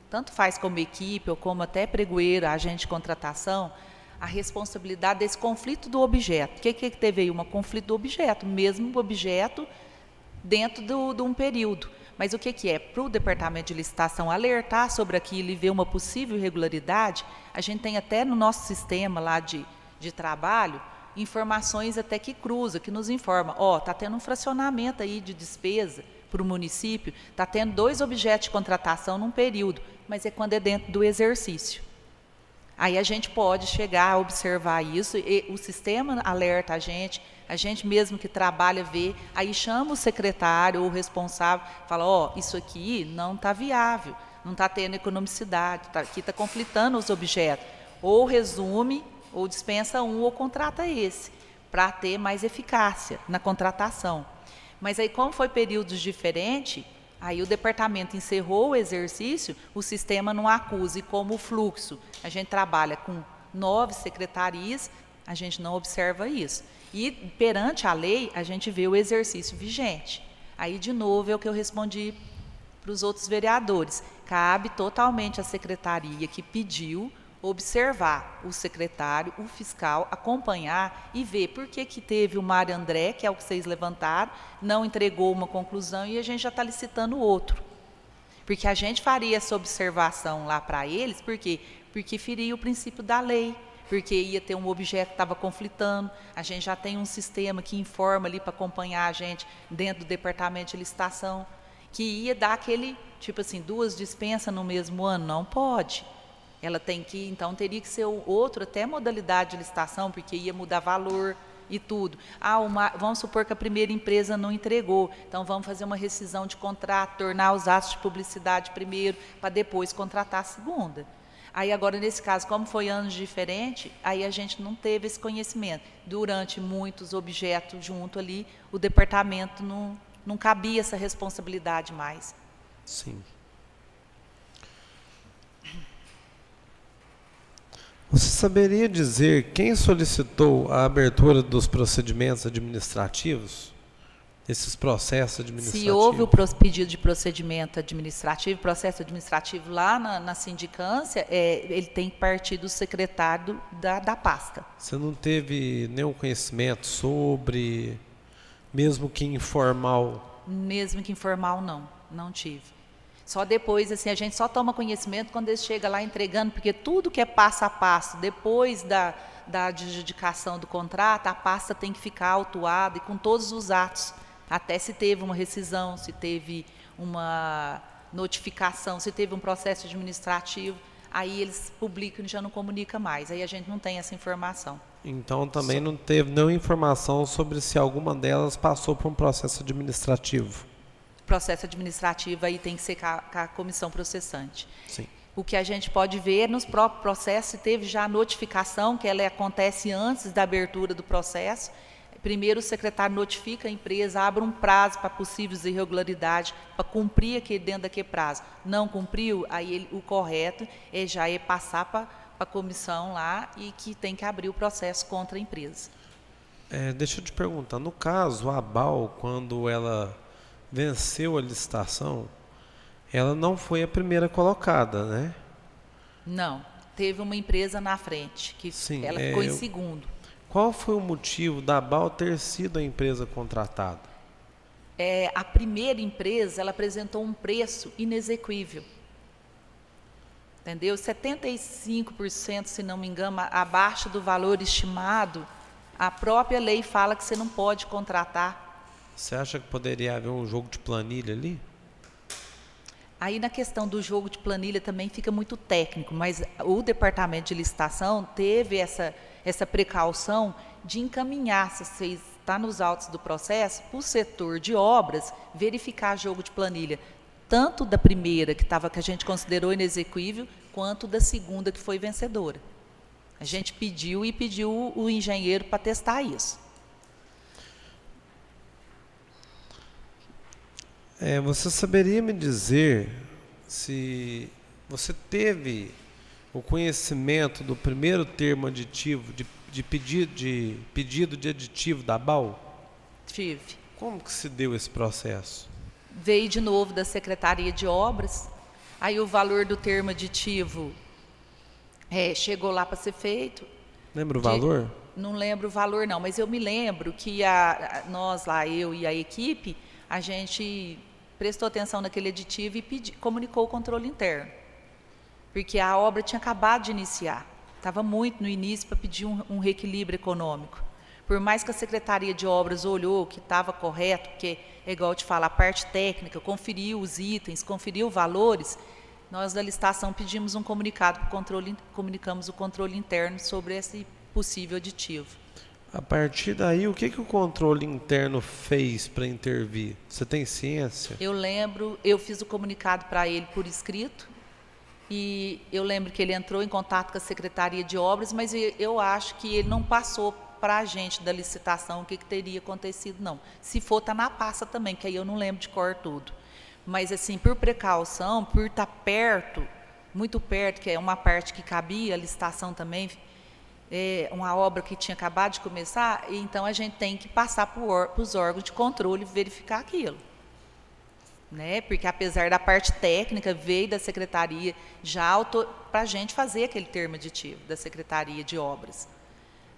tanto faz como equipe ou como até pregoeiro, agente de contratação, a responsabilidade desse conflito do objeto. O que teve aí? Um conflito do objeto, mesmo o objeto dentro de um período. Mas o que é? Para o departamento de licitação alertar sobre aquilo e ver uma possível irregularidade, a gente tem até no nosso sistema lá de trabalho, informações até que cruza, que nos informa, está tendo um fracionamento aí de despesa para o município, está tendo 2 objetos de contratação num período, mas é quando é dentro do exercício. Aí a gente pode chegar a observar isso, e o sistema alerta a gente mesmo que trabalha vê, aí chama o secretário ou o responsável, fala, isso aqui não está viável, não está tendo economicidade, aqui está conflitando os objetos. Ou resume, ou dispensa um, ou contrata esse, para ter mais eficácia na contratação. Mas aí, como foi períodos diferentes, aí o departamento encerrou o exercício, o sistema não acusa. E como o fluxo, a gente trabalha com 9 secretarias, a gente não observa isso. E perante a lei, a gente vê o exercício vigente. Aí, de novo, é o que eu respondi para os outros vereadores. Cabe totalmente à secretaria que pediu observar o secretário, o fiscal, acompanhar e ver por que teve o Mário André, que é o que vocês levantaram, não entregou uma conclusão e a gente já está licitando outro. Porque a gente faria essa observação lá para eles, por quê? Porque feria o princípio da lei, porque ia ter um objeto que estava conflitando, a gente já tem um sistema que informa ali para acompanhar a gente dentro do departamento de licitação, que ia dar aquele, tipo assim, 2 dispensas no mesmo ano, não pode. Ela tem que, então, teria que ser outro, até modalidade de licitação, porque ia mudar valor e tudo. Vamos supor que a primeira empresa não entregou, então vamos fazer uma rescisão de contrato, tornar os atos de publicidade primeiro, para depois contratar a segunda. Aí agora, nesse caso, como foi anos diferentes, aí a gente não teve esse conhecimento. Durante muitos objetos junto ali, o departamento não cabia essa responsabilidade mais. Sim. Você saberia dizer quem solicitou a abertura dos procedimentos administrativos? Esses processos administrativos? Se houve o pedido de procedimento administrativo, processo administrativo lá na sindicância, ele tem que partir do secretário da pasta. Você não teve nenhum conhecimento sobre, mesmo que informal? Mesmo que informal, não tive. Só depois, assim, a gente só toma conhecimento quando ele chega lá entregando, porque tudo que é passo a passo, depois da adjudicação do contrato, a pasta tem que ficar autuada e com todos os atos, até se teve uma rescisão, se teve uma notificação, se teve um processo administrativo, aí eles publicam e já não comunica mais, aí a gente não tem essa informação. Então também não teve nenhuma informação sobre se alguma delas passou por um processo administrativo? Processo administrativo aí tem que ser com a comissão processante. Sim. O que a gente pode ver nos próprios processos, se teve já a notificação, que ela acontece antes da abertura do processo. Primeiro o secretário notifica a empresa, abre um prazo para possíveis irregularidades, para cumprir aquele dentro daquele prazo. Não cumpriu, aí o correto já é passar para a comissão lá e que tem que abrir o processo contra a empresa. Deixa eu te perguntar, no caso, a ABAL, quando ela venceu a licitação, ela não foi a primeira colocada, né? Não, teve uma empresa na frente, que Sim, ela ficou em segundo. Qual foi o motivo da ABAL ter sido a empresa contratada? A primeira empresa, ela apresentou um preço inexequível. Entendeu? 75%, se não me engano, abaixo do valor estimado, a própria lei fala que você não pode contratar. Você acha que poderia haver um jogo de planilha ali? Aí na questão do jogo de planilha também fica muito técnico, mas o departamento de licitação teve essa precaução de encaminhar, se você está nos autos do processo, para o setor de obras verificar jogo de planilha, tanto da primeira, que a gente considerou inexequível, quanto da segunda, que foi vencedora. A gente pediu o engenheiro para testar isso. Você saberia me dizer se você teve o conhecimento do primeiro termo aditivo de pedido de aditivo da ABAL? Tive. Como que se deu esse processo? Veio de novo da Secretaria de Obras, aí o valor do termo aditivo chegou lá para ser feito. Lembra o valor? Não lembro o valor não, mas eu me lembro que nós lá, eu e a equipe, a gente prestou atenção naquele aditivo e comunicou o controle interno. Porque a obra tinha acabado de iniciar. Estava muito no início para pedir um reequilíbrio econômico. Por mais que a Secretaria de Obras olhou que estava correto, porque, é igual eu te falo, a parte técnica, conferiu os itens, conferiu valores, nós da licitação pedimos um comunicado para o controle, comunicamos o controle interno sobre esse possível aditivo. A partir daí, o que o controle interno fez para intervir? Você tem ciência? Eu lembro, eu fiz o comunicado para ele por escrito, e eu lembro que ele entrou em contato com a Secretaria de Obras, mas eu acho que ele não passou para a gente da licitação o que teria acontecido, não. Se for, está na pasta também, que aí eu não lembro de cor tudo. Mas, assim, por precaução, por estar perto, muito perto, que é uma parte que cabia, a licitação também, uma obra que tinha acabado de começar, então a gente tem que passar para os órgãos de controle e verificar aquilo. Né? Porque apesar da parte técnica, veio da Secretaria já para a gente fazer aquele termo aditivo, da Secretaria de Obras.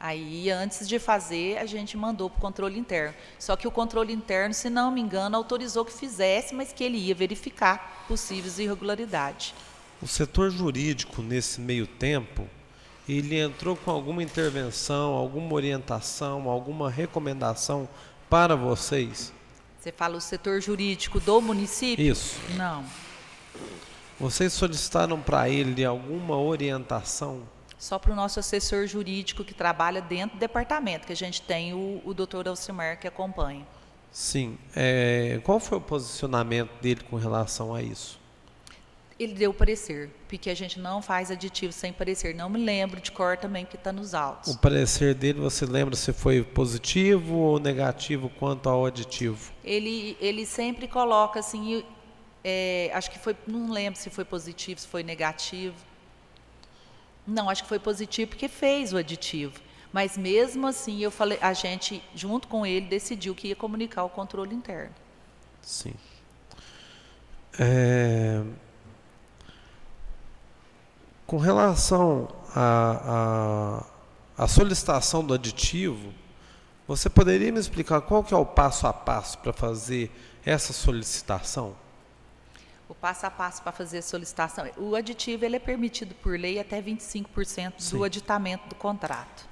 Aí, antes de fazer, a gente mandou para o controle interno. Só que o controle interno, se não me engano, autorizou que fizesse, mas que ele ia verificar possíveis irregularidades. O setor jurídico, nesse meio tempo, ele entrou com alguma intervenção, alguma orientação, alguma recomendação para vocês? Você fala o setor jurídico do município? Isso. Não. Vocês solicitaram para ele alguma orientação? Só para o nosso assessor jurídico que trabalha dentro do departamento, que a gente tem o doutor Alcimar que acompanha. Sim. Qual foi o posicionamento dele com relação a isso? Ele deu parecer, porque a gente não faz aditivo sem parecer. Não me lembro de cor também, que está nos autos. O parecer dele, você lembra se foi positivo ou negativo quanto ao aditivo? Ele sempre coloca assim, acho que foi, não lembro se foi positivo, se foi negativo. Não, acho que foi positivo porque fez o aditivo. Mas mesmo assim, eu falei, a gente, junto com ele, decidiu que ia comunicar o controle interno. Sim. Com relação à solicitação do aditivo, você poderia me explicar qual que é o passo a passo para fazer essa solicitação? O passo a passo para fazer a solicitação, o aditivo ele é permitido por lei até 25% Sim. do aditamento do contrato.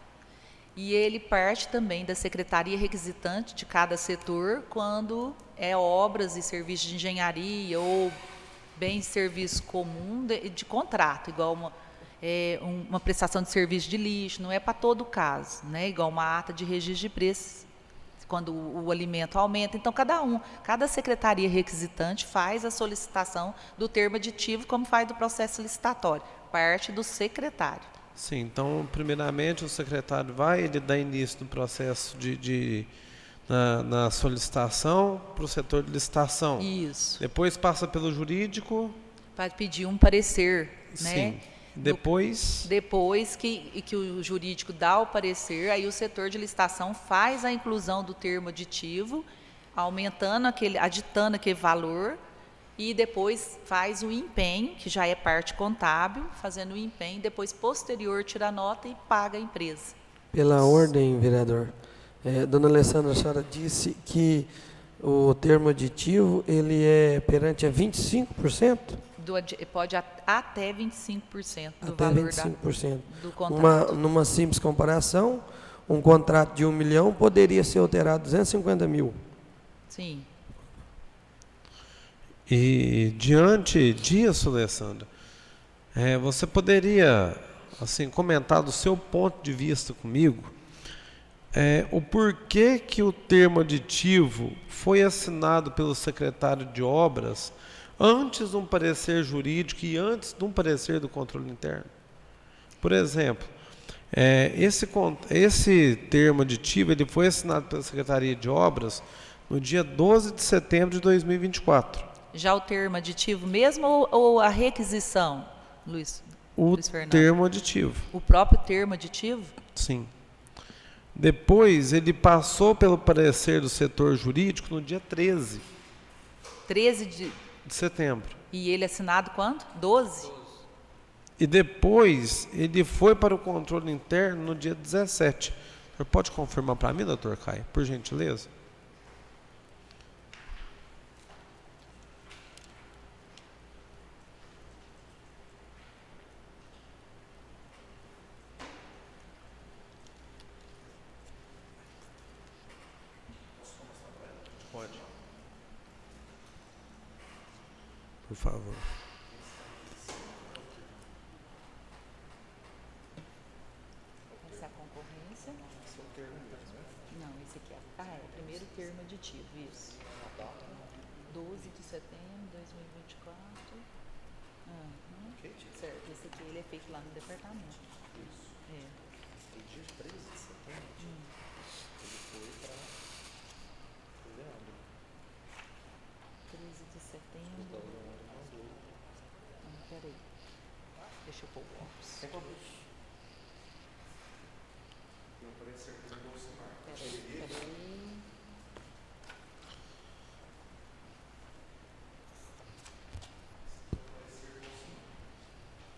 E ele parte também da secretaria requisitante de cada setor quando é obras e serviços de engenharia ou bens de serviço comum de contrato, igual uma prestação de serviço de lixo, não é para todo o caso, né? Igual uma ata de registro de preços, quando o alimento aumenta. Então, cada secretaria requisitante faz a solicitação do termo aditivo, como faz do processo licitatório, parte do secretário. Sim, então, primeiramente, o secretário ele dá início no processo na solicitação para o setor de licitação. Isso. Depois passa pelo jurídico. Para pedir um parecer, né? Sim. Depois que o jurídico dá o parecer, aí o setor de licitação faz a inclusão do termo aditivo, aditando aquele valor, e depois faz o empenho, que já é parte contábil, fazendo o empenho, depois posterior tira a nota e paga a empresa. Pela ordem, vereador, dona Alessandra, a senhora disse que o termo aditivo ele é perante a 25%? Pode até 25% do até valor 25%. do contrato. Numa simples comparação, um contrato de 1 milhão poderia ser alterado 250 mil. Sim. E diante disso, Alessandra, você poderia assim, comentar do seu ponto de vista comigo o porquê que o termo aditivo foi assinado pelo secretário de Obras antes de um parecer jurídico e antes de um parecer do controle interno? Por exemplo, esse termo aditivo ele foi assinado pela Secretaria de Obras no dia 12 de setembro de 2024. Já o termo aditivo mesmo ou a requisição, Luiz Fernando? Termo aditivo. O próprio termo aditivo? Sim. Depois ele passou pelo parecer do setor jurídico no dia 13 de setembro. E ele assinado quando? 12? E depois ele foi para o controle interno no dia 17. O senhor pode confirmar para mim, doutor Caio, por gentileza? Por favor. Essa é a concorrência. Não, esse aqui é o primeiro termo aditivo, isso. 12 de setembro de 2024. Certo, esse aqui ele é feito lá no departamento. Isso. É. O dia 13 de setembro, ele foi para o Leandro. 13 de setembro. Então, o Leandro mandou. Peraí. Deixa eu pôr o óculos. Sem problema. Tem um parecer que ele Alcimar. Peraí.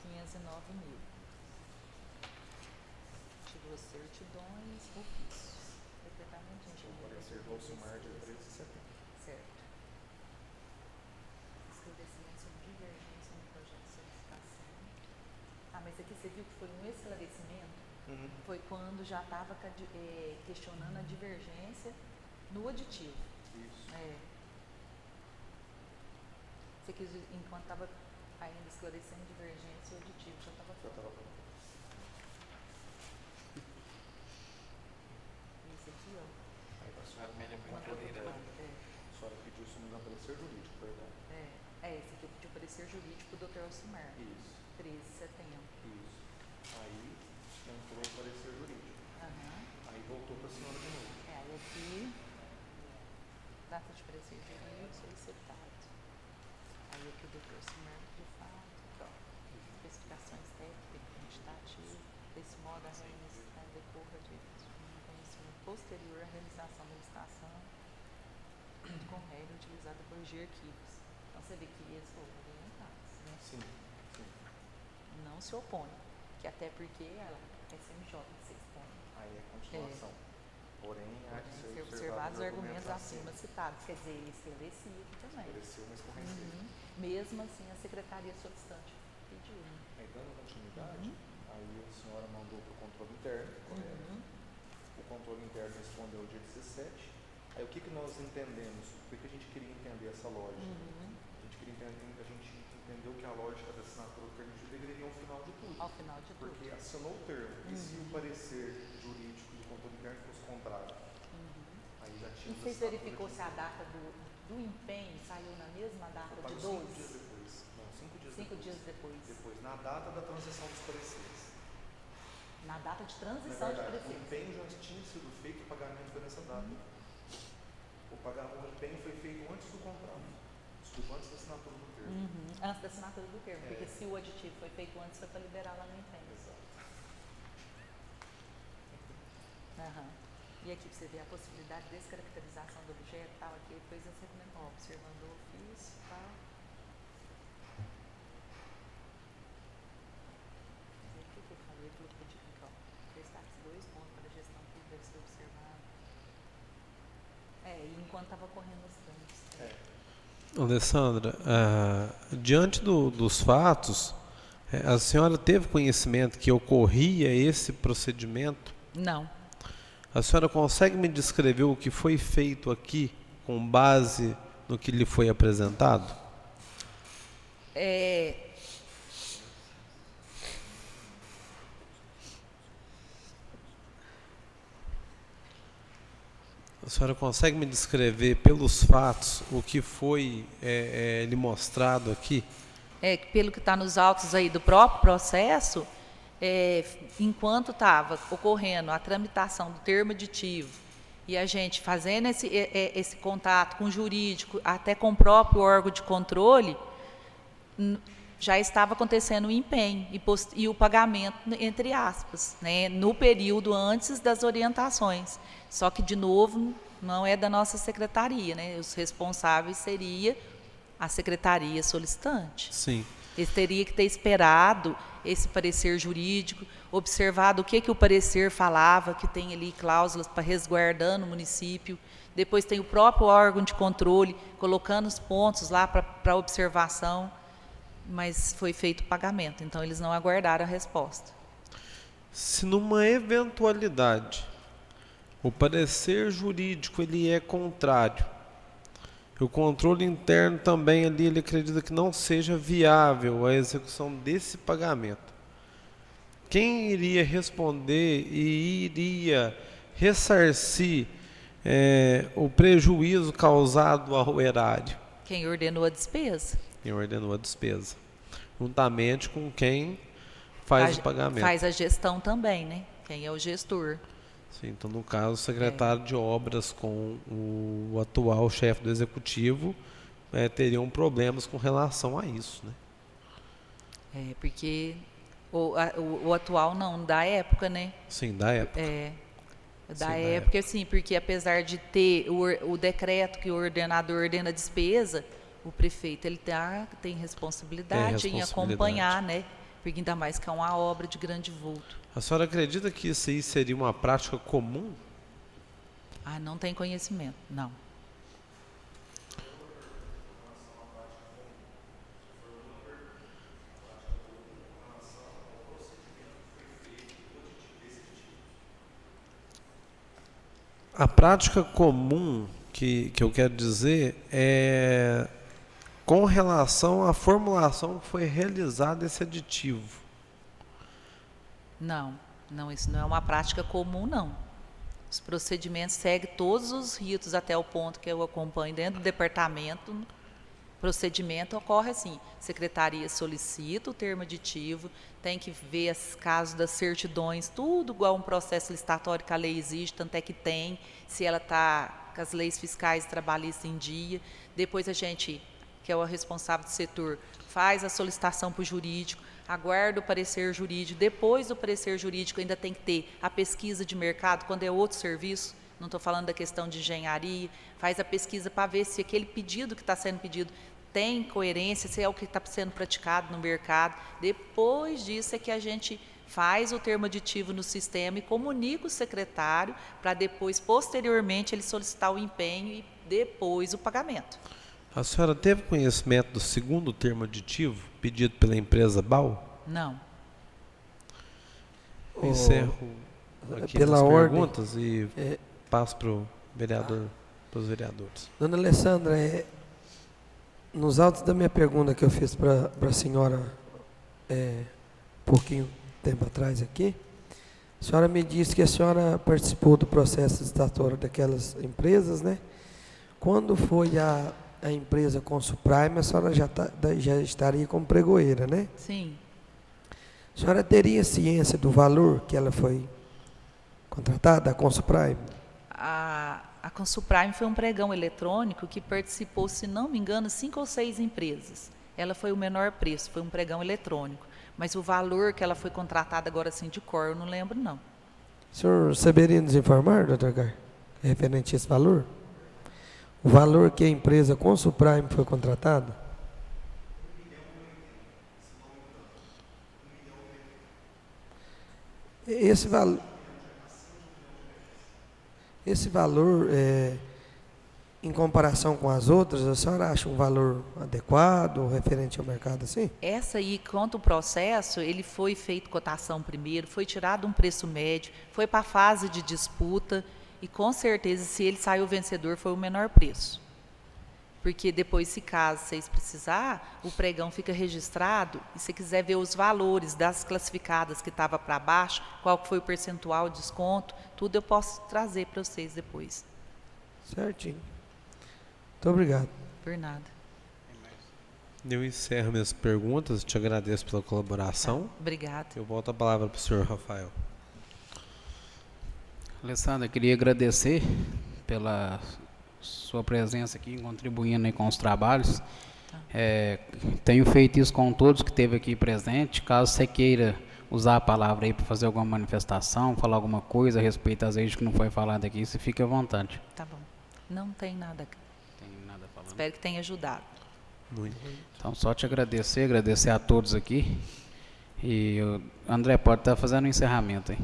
509.000. Tirou certidões, ofícios. Departamento de O Engenharia. parecer do Alcimar, dia 13 de setembro. Certo. Esclarecimento sobre divergência no projeto de solicitação. Mas aqui você viu que foi um esclarecimento? Foi quando já estava questionando a divergência no aditivo. Isso. Você quis, enquanto estava ainda esclarecendo divergência, o aditivo já estava Já estava pronto. Esse aqui, ó. Aí a senhora Mandou pro banco, A senhora pediu, se não me engano, parecer jurídico, perdão. esse aqui eu pedi o parecer jurídico do Dr. Alcimar. Isso. 13 de setembro. Isso. Aí entrou o parecer jurídico. Aí voltou para a senhora de novo. Aí aqui, data de parecer jurídico solicitado. Aí aqui o Dr. Alcimar, de fato, especificações técnicas, quantitativas, desse modo a necessidade decorra de um conhecimento posterior à realização da licitação, com regra utilizada para corrigir arquivos. Então você vê que eles foram orientados, né? Sim. Não se opõe, que até porque ela é SMJ que se expõe. Aí é continuação. Porém, há de Ser ser observados os argumentos acima citados. Quer dizer, ele esclarecia aqui também. Esclareceu, mas com receio. Mesmo assim, a secretaria solicitante pediu. Né? Aí, dando continuidade, aí a senhora mandou para o controle interno, correto? O controle interno respondeu dia 17. Aí, o que nós entendemos? Por que a gente queria entender essa lógica? A gente entendeu que a lógica da assinatura do termo deveria ir ao final de tudo. Ao final de tudo. Porque assinou o termo. E se o parecer jurídico do controle interno fosse contrário? Aí já E tinha. vocês verificou se a data do empenho saiu na mesma data de 12? 5 dias depois. Não, 5 dias 5 depois. dias depois. Depois, na data da transição dos pareceres. Na data de Na transição de verdade, o parecer. empenho já tinha sido feito, o pagamento foi nessa data. O empenho foi feito antes do contrato. Desculpa, antes da assinatura do termo. Antes da assinatura do termo. Porque se o aditivo foi feito antes, foi para liberar lá no empenho. Exato. E aqui você vê a possibilidade de descaracterização do objeto, tal, aqui depois você comentou, observando o ofício, tal. E aqui que eu falei, eu pedi aqui, ó, destaque 2 pontos para a gestão que deve ser observada. E enquanto estava correndo os trâmites. Alessandra, diante dos fatos, a senhora teve conhecimento que ocorria esse procedimento? Não. A senhora consegue me descrever o que foi feito aqui com base no que lhe foi apresentado? A senhora consegue me descrever pelos fatos o que foi lhe mostrado aqui? Pelo que está nos autos aí do próprio processo, enquanto estava ocorrendo a tramitação do termo aditivo e a gente fazendo esse contato com o jurídico, até com o próprio órgão de controle, já estava acontecendo o empenho e o pagamento, entre aspas, né, no período antes das orientações. Só que, de novo, não é da nossa secretaria, né? Os responsáveis seria a secretaria solicitante. Sim. Eles teriam que ter esperado esse parecer jurídico, observado o que o parecer falava, que tem ali cláusulas para resguardando o município. Depois tem o próprio órgão de controle, colocando os pontos lá para observação, mas foi feito o pagamento, então eles não aguardaram a resposta. Se numa eventualidade o parecer jurídico ele é contrário O controle interno também ali, ele acredita que não seja viável a execução desse pagamento. Quem iria responder e iria ressarcir o prejuízo causado ao erário? Quem ordenou a despesa? Quem ordenou a despesa. Juntamente com quem faz o pagamento. Faz a gestão também, né? Quem é o gestor. Sim, então, no caso, o secretário de obras com o atual chefe do executivo teriam problemas com relação a isso, né? Porque o atual não, da época, né? Sim, da época. Da época, sim, porque apesar de ter o decreto que o ordenador ordena a despesa, o prefeito ele tem responsabilidade em acompanhar, né? Porque ainda mais que é uma obra de grande vulto. A senhora acredita que isso aí seria uma prática comum? Não tem conhecimento, não. A prática comum que eu quero dizer é com relação à formulação que foi realizada esse aditivo. Não, isso não é uma prática comum, não. Os procedimentos seguem todos os ritos até o ponto que eu acompanho dentro do departamento. O procedimento ocorre assim: secretaria solicita o termo aditivo, tem que ver os casos das certidões, tudo igual um processo licitatório que a lei exige, tanto é que tem, se ela está com as leis fiscais e trabalhistas em dia. Depois a gente, que é o responsável do setor, faz a solicitação para o jurídico, aguarda o parecer jurídico. Depois do parecer jurídico ainda tem que ter a pesquisa de mercado, quando é outro serviço, não estou falando da questão de engenharia, faz a pesquisa para ver se aquele pedido que está sendo pedido tem coerência, se é o que está sendo praticado no mercado. Depois disso é que a gente faz o termo aditivo no sistema e comunica o secretário para depois, posteriormente, ele solicitar o empenho e depois o pagamento. A senhora teve conhecimento do segundo termo aditivo pedido pela empresa BAL? Não. Eu encerro aqui as perguntas e passo para o vereador, para os vereadores. Dona Alessandra, nos autos da minha pergunta que eu fiz para a senhora pouquinho tempo atrás aqui, a senhora me disse que a senhora participou do processo licitatório daquelas empresas, né? Quando foi a empresa Consuprime, a senhora já estaria como pregoeira, né? Sim. A senhora teria ciência do valor que ela foi contratada, a Consuprime? A Consuprime foi um pregão eletrônico que participou, se não me engano, 5 ou 6 empresas. Ela foi o menor preço, foi um pregão eletrônico. Mas o valor que ela foi contratada agora assim de cor, eu não lembro não. O senhor saberia nos informar, doutor Gar, referente a esse valor? O valor que a empresa Consuprime foi contratada? Esse valor, em comparação com as outras, a senhora acha um valor adequado, referente ao mercado assim? Essa aí, quanto ao processo, ele foi feito cotação primeiro, foi tirado um preço médio, foi para a fase de disputa e com certeza, se ele saiu vencedor, foi o menor preço. Porque depois, se caso vocês precisar, o pregão fica registrado e se quiser ver os valores das classificadas que estava para baixo, qual que foi o percentual de desconto, tudo eu posso trazer para vocês depois. Certinho. Muito obrigado. Por nada. Eu encerro minhas perguntas, te agradeço pela colaboração. Obrigada. Eu volto a palavra para o senhor Rafael. Alessandra, eu queria agradecer pela sua presença aqui, contribuindo aí com os trabalhos. Tenho feito isso com todos que esteve aqui presente. Caso você queira usar a palavra aí para fazer alguma manifestação, falar alguma coisa a respeito às vezes que não foi falado aqui, você fique à vontade. Tá bom. Não tem nada. Falando. Espero que tenha ajudado. Muito. Então, só te agradecer a todos aqui. E o André pode estar fazendo o encerramento aí.